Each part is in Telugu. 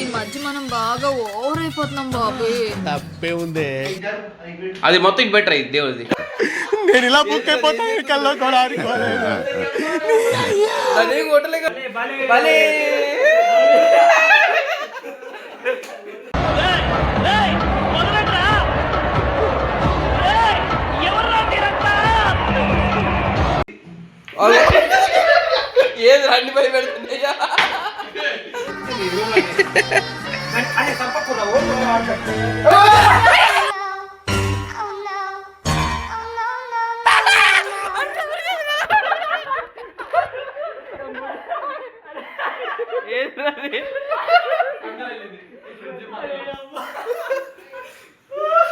ఈ మధ్య మనం బాగా ఓవర్ అయిపోతున్నాం బాబు. తప్పే ఉంది. అది మొత్తం ఇటు బెటర్ అయింది దేవుడిది. నేను ఇలా బుక్ అయిపోతాను కల్లో కూడా ఏది రండి పని పెడుతున్నాయ్యా.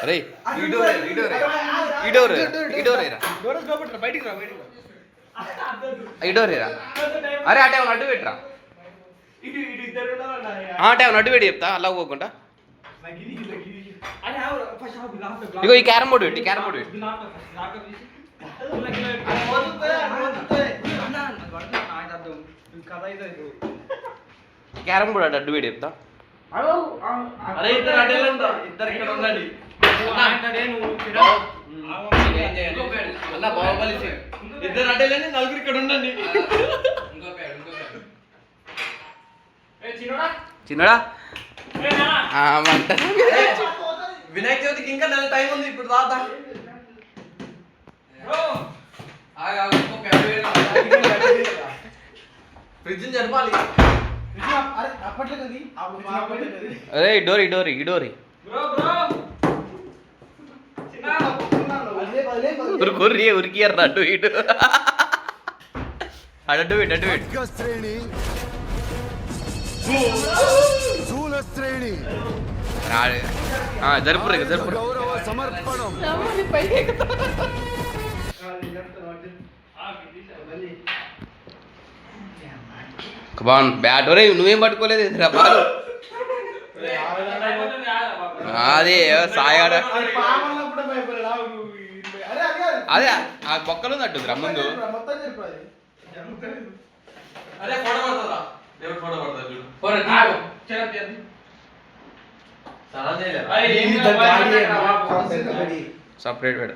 అరే ఇడోరేరా. అరే అటే అడ్డు పెట్టరా. అటే అడ్డు పెట్టి చెప్తా అలా పోకుండా. ఇగో ఈ క్యారమ్ బోర్డు పెట్టి క్యారమ్ బోర్డు పెట్టి క్యారమ్ బోర్డు అడ్డు పెట్టి చెప్తా. అరే ఇద్దరు అడ్డేలంతా ఇద్దరు ఇక్కడ ఉండండి. ఇద్దరు అడ్డేలండి నలుగురు ఇక్కడ ఉండండి. చిన్నడా వినాయక చవితికి ఇంకా నెల టైం ఉంది. ఇప్పుడు రాదా ఫ్రిడ్జ్ జరపాలి. అరే ఇడోరి ఉరికి అడ్డు ఇటు అడ్డు పెట్టు జరుపు కమాన్ బ్యాట్ ఒరే నువ్వేం పట్టుకోలేదు ఎదురా బాలు. అదే సాయాడ అదే ఆ బొక్కలు ఉన్నట్టు ముందు. సపరేట్ పెడు.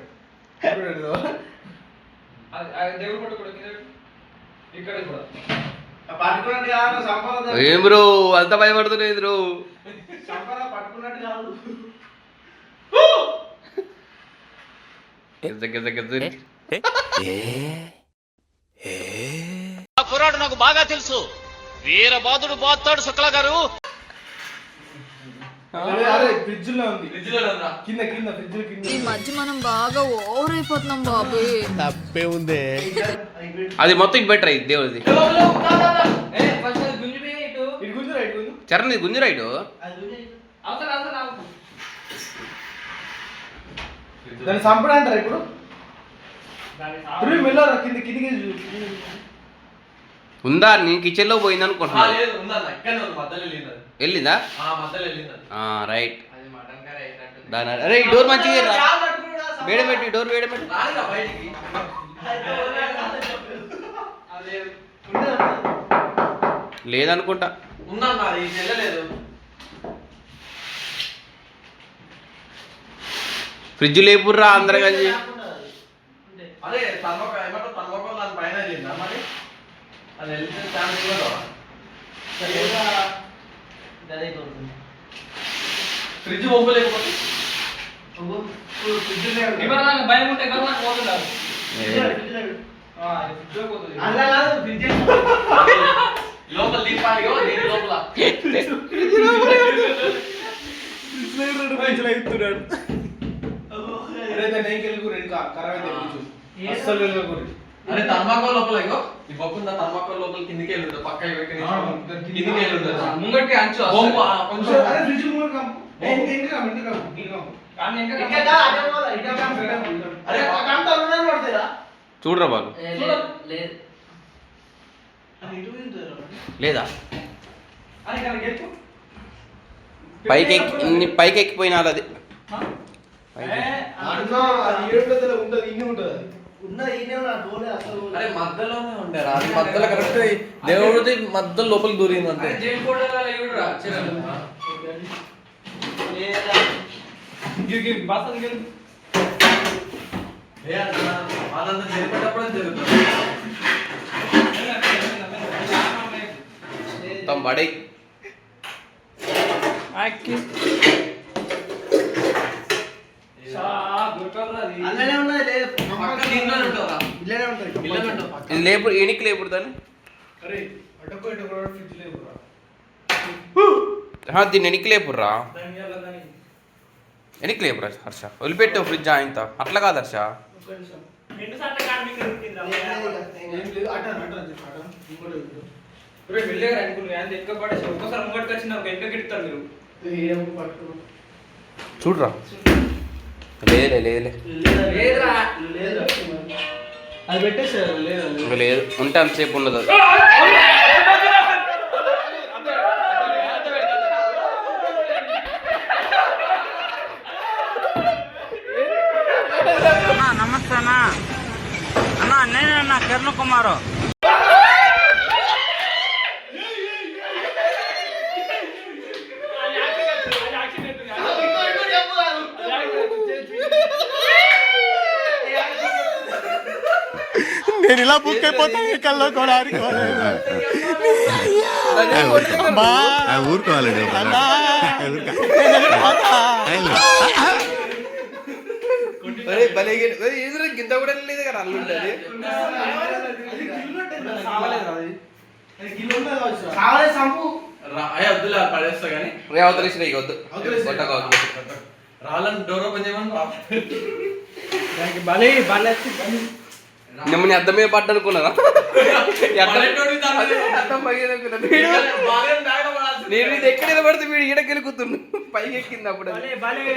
ఏం బ్రో అంత భయపడుతున్నాయి బ్రో. కుర్రాడు నాకు బాగా తెలుసు. వీరబాదుడు బాతాడు శుక్లా గారు. ఈ మధ్య మనం బాగా ఓవర్ అయిపోతున్నాం బాబు. తప్పే ఉంది. అది మొత్తం ఇటు బెటర్ అయింది దేవుడిది. చరణ్ గుంజు రైడు. దాన్ని చంపడా అంటారా ఇప్పుడు? ఉందా నీ కిచెన్ లో పోయింది అనుకుంటున్నా. వెళ్ళిందా రైట్. అరే ఈ డోర్ మంచిగా వేడబెట్టి డోర్ వేడబెట్టి. లేదనుకుంటా. ఫ్రిడ్జ్ లేపుర్రా అందరు కలిసి. ఫ్రిడ్జ్ పంపలేకపోతే భయం ఉంటే లోపల దీపాలి లోపల అరే తన్మాకో లోపల ఇగో ఈ బొక్కుందా తన్మాకో లోపల కిందికి వెళ్ళి పక్క కిందికి వెళ్ళి ముంగటి అంచు కొంచెం చూడరా బాలు. లేదా పైకి ఎక్కిపోయినా అది అరే మధ్యలోనే ఉండేరా అది మధ్యలో కరెక్ట్ దేవుడిది మధ్య లోపలికి దూరింది అంతే జైలు కోడల చూడరా వాళ్ళంతా జరిపేటప్పుడు జరుగుతుంది మొత్తం పడే ఇది లేపుడు ఎనికి లేపుడు దాన్ని దీన్ని ఎనికి లేపుర్రా ఎనికి లేపురా హర్ష వదిలిపెట్టావు ఫ్రిడ్జ్ ఇంత అట్లా కాదు హర్ష చూడరా లేదులే లేదులే అది పెట్టేసారు ఇంకా లేదు ఉంటే అంతసేపు ఉండదు అది నమస్తే అన్నా అన్నా నేనన్నా కిరణ్ కుమారు నేను ఇలా బుక్ అయిపోతాను కల్లో కూడా ఆడుకోలేదు ఊరుకోవాలండి ఎదురు గింత కూడా లేదు కదా అల్లు ఉంటుంది పడేస్తా కానీ అవతలేసిన ఇక వద్దు రాళ్ళని డోర్ ఓపెన్ చేయమని నిమ్మని అర్థమే పడ్డనుకున్నారా నేను ఇది ఎక్కడ నిలబడితే వీడు ఈడకి వెళ్ళిపోతుండు పైకి ఎక్కింది అప్పుడు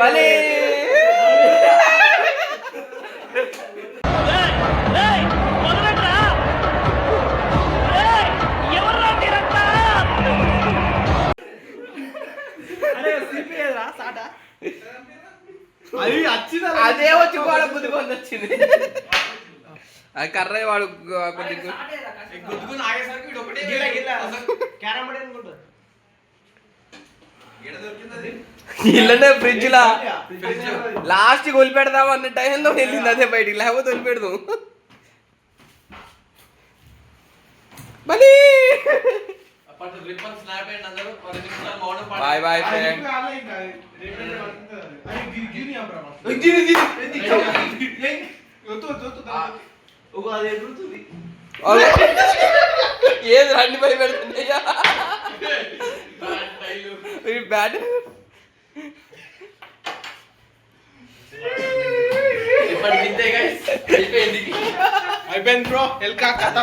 భలే అదే వచ్చి వాడ బుద్ధి కొంత వచ్చింది అది కర్ర వాడు గుద్దుకుని ఆగేసరికి వీడు ఒకటే ఇల్లనే ఫ్రిడ్జ్ లా లాస్ట్ కి వదిలిపెడదాం అన్న టైంలో వెళ్ళింది అదే బయటికి లేకపోతే వదిలిపెడదాం బాయ్ బాయ్ ఏది రండి పై పెడుతున్నాయ్యా బ్యాట్ అయిపోయింది బ్రో ఎల్కా కథ